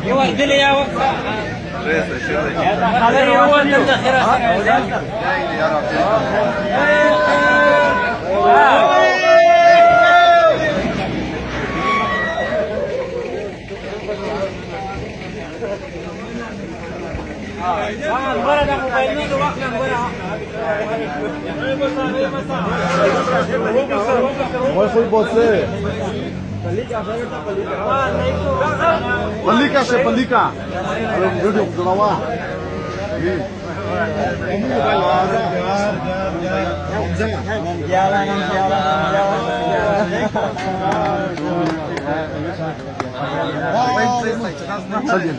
يورد لي يا وقت هذا هو الذخيره foi você. Palika se palika. Ayo video jalawa. Saja.